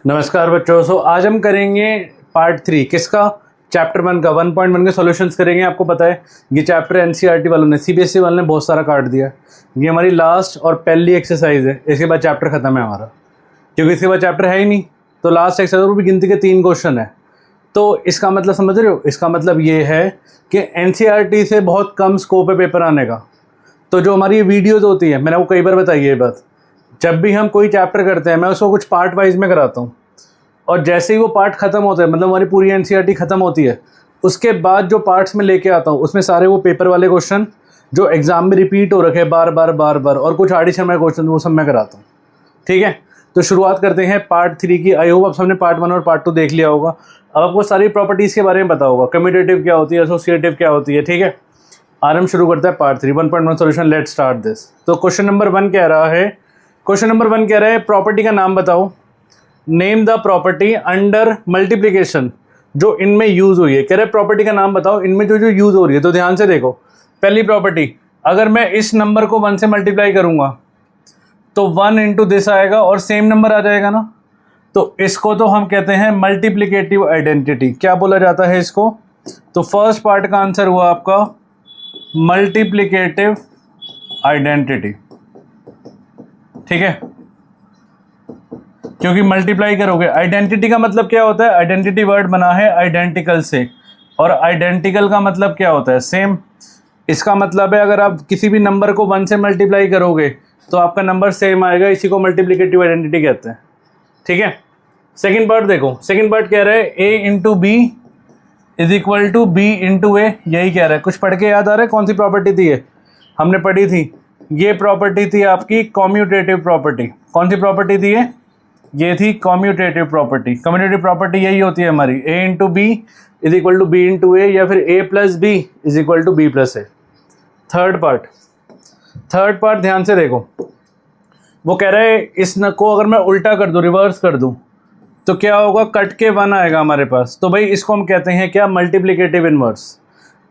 नमस्कार बच्चों। आज हम करेंगे पार्ट 3 किसका, चैप्टर 1 का 1.1 के सॉल्यूशंस करेंगे। आपको पता है ये चैप्टर एनसीईआरटी वालों ने, सीबीएसई वालों ने बहुत सारा काट दिया। ये हमारी लास्ट और पहली एक्सरसाइज है, इसके बाद चैप्टर खत्म है हमारा, क्योंकि इसके बाद चैप्टर है ही नहीं। तो लास्ट एक्सरसाइज भी गिनती के 3 क्वेश्चन है। तो इसका मतलब समझ रहे हो, इसका मतलब ये है कि एनसीईआरटी से बहुत कम स्कोप है पेपर आने का। तो जो हमारी ये वीडियोज़ होती है, मैंने आपको कई बार बताई है ये बात, जब भी हम कोई चैप्टर करते हैं मैं उसको कुछ पार्ट वाइज में कराता हूँ, और जैसे ही वो पार्ट ख़त्म होता है, मतलब हमारी पूरी एनसीईआरटी ख़त्म होती है, उसके बाद जो पार्ट्स में लेके आता हूँ उसमें सारे वो पेपर वाले क्वेश्चन जो एग्ज़ाम में रिपीट हो रखे बार बार और कुछ एडिशन में क्वेश्चन, वो सब मैं कराता हूँ। ठीक है, तो शुरुआत करते हैं पार्ट 3 की। आई होप आप सबने पार्ट 1 और पार्ट 2 देख लिया होगा। अब आपको सारी प्रॉपर्टीज़ के बारे में पता होगा, कम्यूटेटिव क्या होती है, एसोसिएटिव क्या होती है। ठीक है, आरंभ शुरू करते हैं part 3 1.1 solution. Let start this. तो क्वेश्चन नंबर 1 कह रहा है, प्रॉपर्टी का नाम बताओ। Name the property under multiplication जो इनमें यूज हुई है। कह रहे प्रॉपर्टी का नाम बताओ इनमें जो यूज हो रही है। तो ध्यान से देखो, पहली प्रॉपर्टी, अगर मैं इस नंबर को 1 से मल्टीप्लाई करूंगा तो 1 इंटू दिस आएगा और सेम नंबर आ जाएगा ना। तो इसको तो हम कहते हैं मल्टीप्लिकेटिव आइडेंटिटी। क्या बोला जाता है इसको? तो फर्स्ट पार्ट का आंसर हुआ आपका मल्टीप्लिकेटिव आइडेंटिटी। ठीक है, क्योंकि मल्टीप्लाई करोगे। आइडेंटिटी का मतलब क्या होता है? आइडेंटिटी वर्ड बना है आइडेंटिकल से, और आइडेंटिकल का मतलब क्या होता है? सेम। इसका मतलब है अगर आप किसी भी नंबर को 1 से मल्टीप्लाई करोगे तो आपका नंबर सेम आएगा, इसी को मल्टीप्लिकेटिव आइडेंटिटी कहते हैं। ठीक है, सेकंड पार्ट देखो। सेकंड पार्ट कह रहा है a into b is equal to b into a. यही कह रहा है। कुछ पढ़ के याद आ रहा है कौन सी प्रॉपर्टी थी ये? हमने पढ़ी थी, ये प्रॉपर्टी थी आपकी कॉम्यूटेटिव प्रॉपर्टी। कौन सी प्रॉपर्टी थी ये थी कॉम्यूटेटिव प्रॉपर्टी। कम्यूटेटिव प्रॉपर्टी यही होती है हमारी, a into b is equal to b into a, या फिर a plus b is equal to b plus a. Third part ध्यान से देखो। वो कह रहा है इस न को अगर मैं उल्टा कर दूं, रिवर्स कर दूं, तो क्या होगा? कट के 1 आएगा हमारे पास। तो भाई इसको हम कहते हैं क्या? Multiplicative inverse.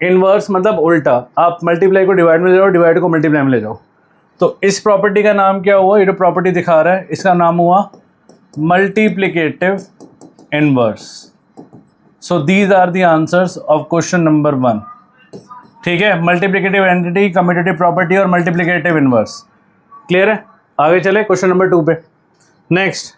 इनवर्स मतलब उल्टा। आप मल्टीप्लाई को डिवाइड में ले जाओ, डिवाइड को मल्टीप्लाई में ले जाओ। तो इस प्रॉपर्टी का नाम क्या हुआ? ये जो प्रॉपर्टी दिखा रहा है इसका नाम हुआ multiplicative inverse. So these are the answers of question number 1। ठीक है, मल्टीप्लिकेटिव आइडेंटिटी, कम्यूटेटिव प्रॉपर्टी और मल्टीप्लिकेटिव इनवर्स। क्लियर है? आगे चले क्वेश्चन नंबर 2 पे। नेक्स्ट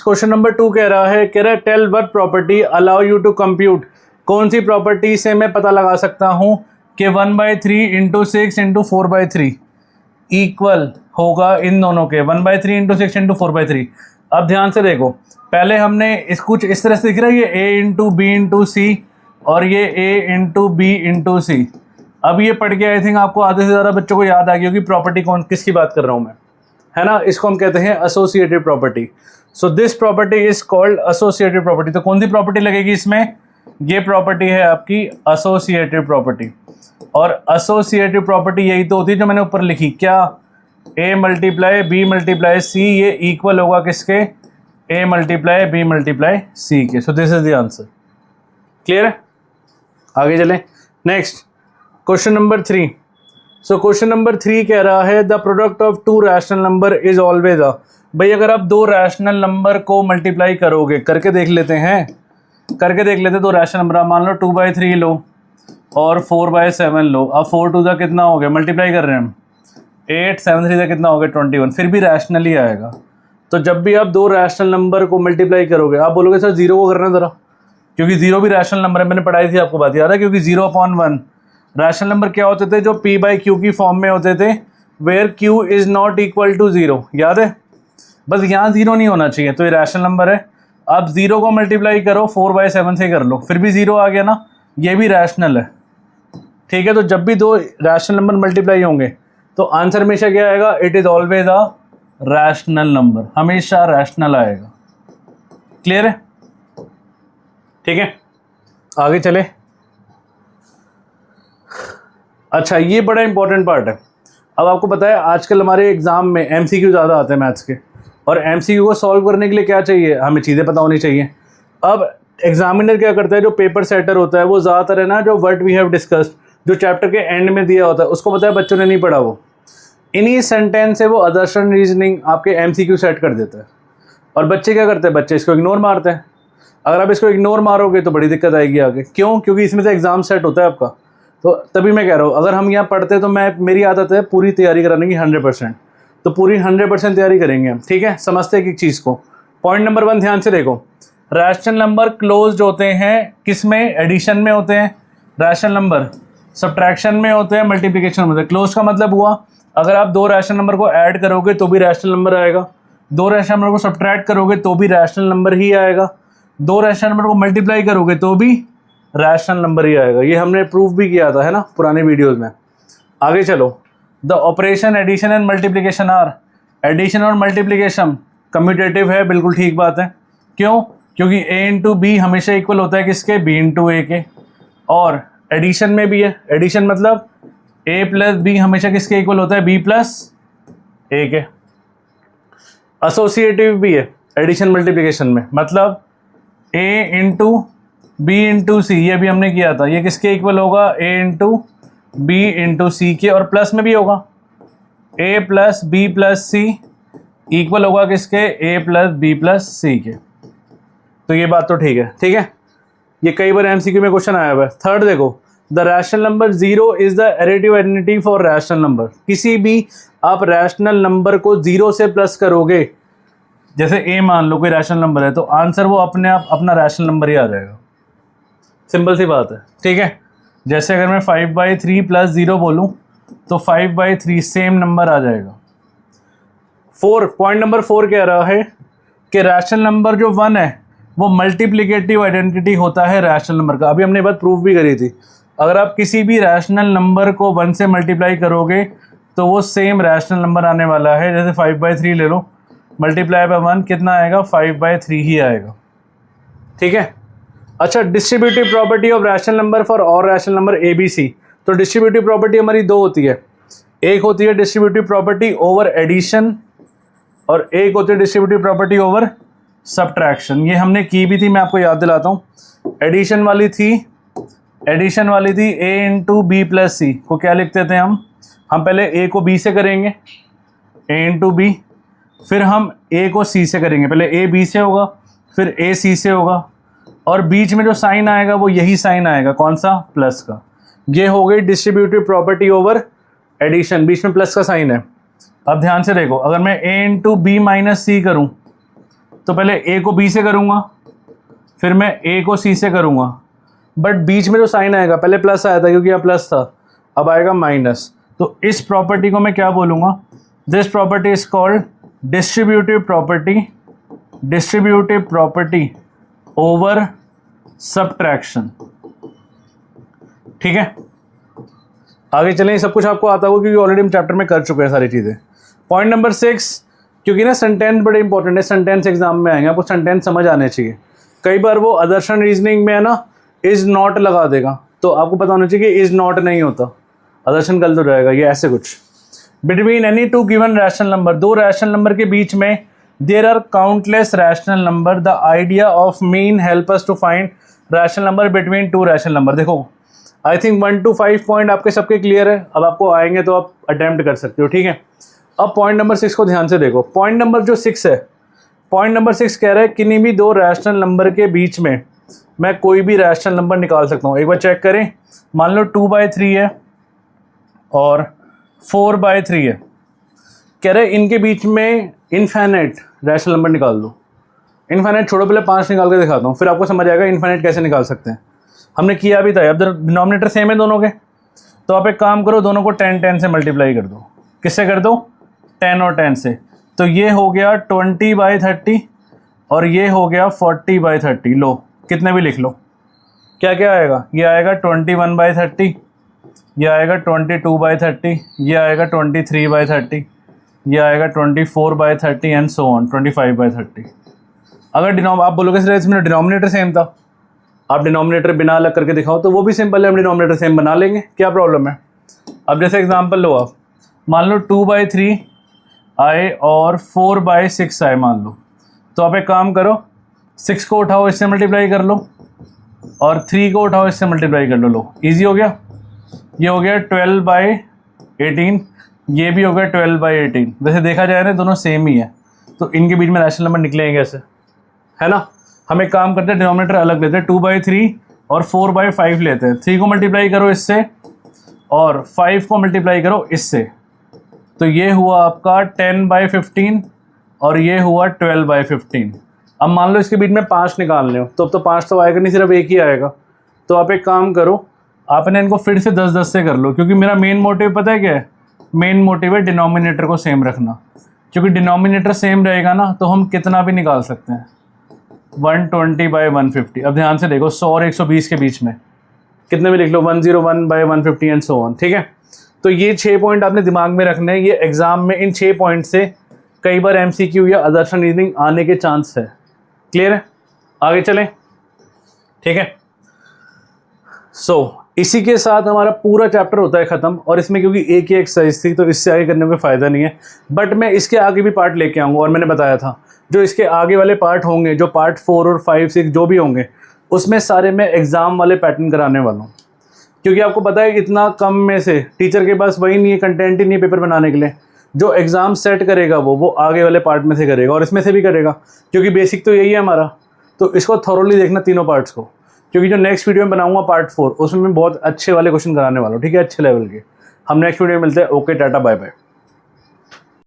क्वेश्चन नंबर 2 कह रहा है tell what property allow you to compute. कौन सी प्रॉपर्टी से मैं पता लगा सकता हूं कि 1/3 इंटू 6 इंटू 4/3 इक्वल होगा इन दोनों के, 1/3 इंटू 6 इंटू 4/3। अब ध्यान से देखो, पहले हमने कुछ इस तरह से दिख रहा है, ये a इंटू बी इंटू सी और ये a इंटू बी इंटू सी। अब ये पढ़ के आई थिंक आपको आधे से ज़्यादा बच्चों को याद आ गई होगी प्रॉपर्टी किसकी बात कर रहा हूँ मैं, है ना। इसको हम कहते हैं associative property. So this property is called associative property. तो कौन सी प्रॉपर्टी लगेगी इसमें? ये प्रॉपर्टी है आपकी एसोसिएटिव प्रॉपर्टी। और एसोसिएटिव प्रॉपर्टी यही तो होती है जो मैंने ऊपर लिखी, क्या? a multiply B multiply C, ये इक्वल होगा किसके? a multiply B multiply C के। So this is the answer. Clear है? आगे चलें। Next question number 3। So question number 3 कह रहा है the product of 2 rational number is always a. भाई अगर आप 2 रैशनल नंबर को मल्टीप्लाई करोगे, करके देख लेते हैं, तो रैशनल नंबर आप मान लो 2/3 लो और 4/7 लो। अब 4 2 का कितना हो गया? मल्टीप्लाई कर रहे हैं हम, 8 7 3 का कितना हो गया? 21। फिर भी रैशनल ही आएगा। तो जब भी आप 2 रैशनल नंबर को मल्टीप्लाई करोगे, आप बोलोगे सर 0 को करना ज़रा, क्योंकि 0 भी रैशनल नंबर है। मैंने पढ़ाई थी, आपको बात याद है, क्योंकि 0/1 रैशनल नंबर क्या होते थे? जो p/q की फॉर्म में होते थे, where q is not equal to 0। याद है? बस यहाँ 0 नहीं होना चाहिए। तो ये रैशनल नंबर है। आप 0 को मल्टीप्लाई करो 4/7 से कर लो, फिर भी 0 आ गया ना, ये भी रैशनल है। ठीक है, तो जब भी 2 रैशनल नंबर मल्टीप्लाई होंगे तो आंसर हमेशा क्या आएगा? It is always a rational number, हमेशा रैशनल आएगा। क्लियर है? ठीक है, आगे चले। अच्छा, ये बड़ा इंपॉर्टेंट पार्ट है। अब आपको पता है आजकल हमारे एग्जाम में एमसीक्यू ज़्यादा आते हैं मैथ्स के, और एमसीक्यू को सॉल्व करने के लिए क्या चाहिए? हमें चीज़ें पता होनी चाहिए। अब एग्जामिनर क्या करता है, जो पेपर सेटर होता है वो ज़्यादातर है ना, जो व्हाट वी हैव डिस्कस्ड, जो चैप्टर के एंड में दिया होता है, उसको पता है बच्चों ने नहीं पढ़ा, वो इन्हीं सेंटेंस से वो अदर्शन रीजनिंग आपके एमसीक्यू सेट कर देता है। और बच्चे क्या करते हैं, बच्चे इसको इग्नोर मारते हैं। अगर आप इसको इग्नोर मारोगे तो बड़ी दिक्कत आएगी आगे। क्यों? क्योंकि इसमें से एग्ज़ाम सेट होता है आपका। तो तभी मैं कह रहा हूँ, अगर हम यहाँ पढ़ते तो मेरी आदत है पूरी तैयारी कराने की 100%, तो पूरी 100% तैयारी करेंगे हम, ठीक है। समझते हैं एक चीज़ को। पॉइंट नंबर 1 ध्यान से देखो, रैशनल नंबर क्लोज्ड होते हैं किस में? एडिशन में होते हैं। रैशनल नंबर सब्ट्रैक्शन में होते हैं, मल्टीप्लिकेशन में होते हैं। क्लोज का मतलब हुआ अगर आप 2 रैशनल नंबर को ऐड करोगे तो भी रैशनल नंबर आएगा, 2 रैशनल नंबर को सब्ट्रैक्ट करोगे तो भी रैशनल नंबर ही आएगा, 2 रैशनल नंबर को मल्टीप्लाई करोगे तो भी रैशनल नंबर ही आएगा। ये हमने प्रूव भी किया था, है ना, पुराने वीडियोज़ में। आगे चलो, the operation addition and multiplication are, addition और मल्टीप्लिकेशन कम्यूटेटिव है, बिल्कुल ठीक बात है। क्यों? क्योंकि a इंटू बी हमेशा इक्वल होता है किसके? b इंटू ए के। और एडिशन में भी है, एडिशन मतलब a प्लस बी हमेशा किसके इक्वल होता है? b प्लस ए के। एसोसिएटिव भी है एडिशन मल्टीप्लिकेशन में, मतलब a इंटू बी इंटू सी, ये भी हमने किया था, ये किसके इक्वल होगा? a into B into C के। और प्लस में भी होगा a plus B plus C equal होगा किसके? a plus B plus C के। तो ये बात तो ठीक है, ठीक है। ये कई बार एमसीक्यू में क्वेश्चन आया हुआ है। थर्ड देखो, the rational number 0 is the additive identity for rational number. किसी भी आप रैशनल नंबर को 0 से प्लस करोगे, जैसे a मान लो कोई रैशनल नंबर है, तो आंसर वो अपने आप अपना रैशनल नंबर ही आ जाएगा। सिंपल सी बात है, ठीक है। जैसे अगर मैं 5/3 प्लस 0 बोलूँ तो 5/3 सेम नंबर आ जाएगा। पॉइंट नंबर 4 कह रहा है कि रैशनल नंबर जो 1 है वो मल्टीप्लिकेटिव आइडेंटिटी होता है रैशनल नंबर का। अभी हमने बात प्रूव भी करी थी। अगर आप किसी भी रैशनल नंबर को 1 से मल्टीप्लाई करोगे तो वो सेम रैशनल नंबर आने वाला है। जैसे 5/3 ले लो, मल्टीप्लाई बाय 1 कितना आएगा? 5/3 ही आएगा, ठीक है। अच्छा, distributive property of rational number for all rational number a b c. तो डिस्ट्रीब्यूटिव प्रॉपर्टी हमारी 2 होती है। एक होती है डिस्ट्रीब्यूटिव प्रॉपर्टी ओवर एडिशन और एक होती है डिस्ट्रीब्यूटिव प्रॉपर्टी ओवर सब्ट्रैक्शन। ये हमने की भी थी, मैं आपको याद दिलाता हूँ। एडिशन वाली थी a इंटू बी प्लस सी को क्या लिखते थे हम पहले a को b से करेंगे, a इंटू बी, फिर हम a को c से करेंगे। पहले a b से होगा, फिर a c से होगा, और बीच में जो साइन आएगा वो यही साइन आएगा, कौन सा? प्लस का। ये हो गई डिस्ट्रीब्यूटिव प्रॉपर्टी ओवर एडिशन, बीच में प्लस का साइन है। अब ध्यान से देखो, अगर मैं a इंटू बी माइनस सी करूँ तो पहले a को b से करूँगा, फिर मैं a को c से करूँगा, बट बीच में जो साइन आएगा, पहले प्लस आया था क्योंकि यहाँ प्लस था, अब आएगा माइनस। तो इस प्रॉपर्टी को मैं क्या बोलूँगा? This property is called distributive property over subtraction, ठीक है। आगे चलें, सब कुछ आपको आता होगा क्योंकि ऑलरेडी हम चैप्टर में कर चुके हैं सारी चीज़ें। पॉइंट नंबर 6, क्योंकि ना सेंटेंस बड़े इंपॉर्टेंट है, सेंटेंस एग्जाम में आएंगे, आपको सेंटेंस समझ आने चाहिए। कई बार वो आदर्शन रीजनिंग में है ना, इज़ नॉट लगा देगा, तो आपको पता होना चाहिए कि इज़ नॉट नहीं होता, आदर्शन गलत हो जाएगा। ये ऐसे कुछ, between any 2 given rational number, 2 rational number के बीच में there are countless rational number, the idea of mean help us to find rational number between 2 rational number. देखो, आई थिंक 1 to 5 पॉइंट आपके सबके क्लियर है। अब आपको आएंगे तो आप अटैम्प्ट कर सकते हो, ठीक है। अब पॉइंट नंबर 6 को ध्यान से देखो। पॉइंट नंबर जो 6 है, पॉइंट नंबर 6 कह रहा है किन्हीं भी 2 रैशनल नंबर के बीच में मैं कोई भी रैशनल नंबर निकाल सकता हूँ। एक बार चेक करें, मान लो 2/3 है और 4/3 है। कह रहे इनके बीच में इनफाइनाइट रैशनल नंबर निकाल दो। इनफाइनाइट छोड़ो, पहले 5 निकाल के दिखाता हूँ, फिर आपको समझ आएगा इनफाइनाइट कैसे निकाल सकते हैं। हमने किया भी था। अब डिनोमिनेटर सेम है दोनों के, तो आप एक काम करो, दोनों को 10 से मल्टीप्लाई कर दो। किससे कर दो? 10 और 10 से। तो ये हो गया 20/30 और ये हो गया 40/30। लो, कितने भी लिख लो, क्या क्या आएगा? ये आएगा 21/30, ये आएगा 22/30, ये आएगा 23/30, ये आएगा 24/30 एंड सो ऑन 25/30। अगर आप बोलोगे सर इसमें डिनोमिनेटर सेम था, आप डिनोमिनेटर बिना अलग करके दिखाओ, तो वो भी सिंपल है, हम डिनोमिनेटर सेम बना लेंगे, क्या प्रॉब्लम है। अब जैसे एग्जांपल लो, आप मान लो 2/3 आए और 4/6 आए मान लो, तो आप एक काम करो, 6 को उठाओ, इससे मल्टीप्लाई कर लो, और 3 को उठाओ, इससे मल्टीप्लाई कर लो। ईजी हो गया। ये हो गया 12/18, ये भी हो गया 12/18। वैसे देखा जाए ना दोनों सेम ही है, तो इनके बीच में रैशनल नंबर निकलेंगे कैसे, है ना। हम एक काम करते हैं, डिनोमिनेटर अलग लेते हैं, 2/3 और 4/5 लेते हैं। 3 को मल्टीप्लाई करो इससे और 5 को मल्टीप्लाई करो इससे, तो ये हुआ आपका 10/15 और ये हुआ 12/15। अब मान लो इसके बीच में 5 निकालने हो, तो अब तो 5 तो आएगा नहीं, सिर्फ एक ही आएगा। तो आप एक काम करो, आपने इनको फिर से 10-10 से कर लो, क्योंकि मेरा मेन मोटिव पता है क्या है, मेन मोटिव है डिनोमिनेटर को सेम रखना। क्योंकि डिनोमिनेटर सेम रहेगा ना तो हम कितना भी निकाल सकते हैं, 120/150। अब ध्यान से देखो, 100 और 120 के बीच में कितने भी लिख लो, 101/150 एंड सो ऑन, ठीक है। तो ये 6 पॉइंट आपने दिमाग में रखने हैं। ये एग्जाम में इन 6 पॉइंट से कई बार MCQ या आदर्श रीजनिंग आने के चांस है। क्लियर है, आगे चलें, ठीक है। इसी के साथ हमारा पूरा चैप्टर होता है ख़त्म। और इसमें क्योंकि एक ही एक्सरसाइज थी तो इससे आगे करने में फ़ायदा नहीं है, बट मैं इसके आगे भी पार्ट लेके आऊँगा। और मैंने बताया था जो इसके आगे वाले पार्ट होंगे, जो पार्ट 4 और 5, 6 जो भी होंगे, उसमें सारे मैं एग्ज़ाम वाले पैटर्न कराने वाला हूँ। क्योंकि आपको पता है इतना कम में से टीचर के पास वही नहीं है, कंटेंट ही नहीं है पेपर बनाने के लिए। जो एग्ज़ाम सेट करेगा वो आगे वाले पार्ट में से करेगा और इसमें से भी करेगा, क्योंकि बेसिक तो यही है हमारा। तो इसको थॉरोली देखना तीनों पार्ट्स को, क्योंकि जो नेक्स्ट वीडियो में बनाऊंगा पार्ट 4, उसमें मैं बहुत अच्छे वाले क्वेश्चन कराने वाला हूँ, ठीक है, अच्छे लेवल के। हम नेक्स्ट वीडियो में मिलते हैं। Okay, tata, bye bye.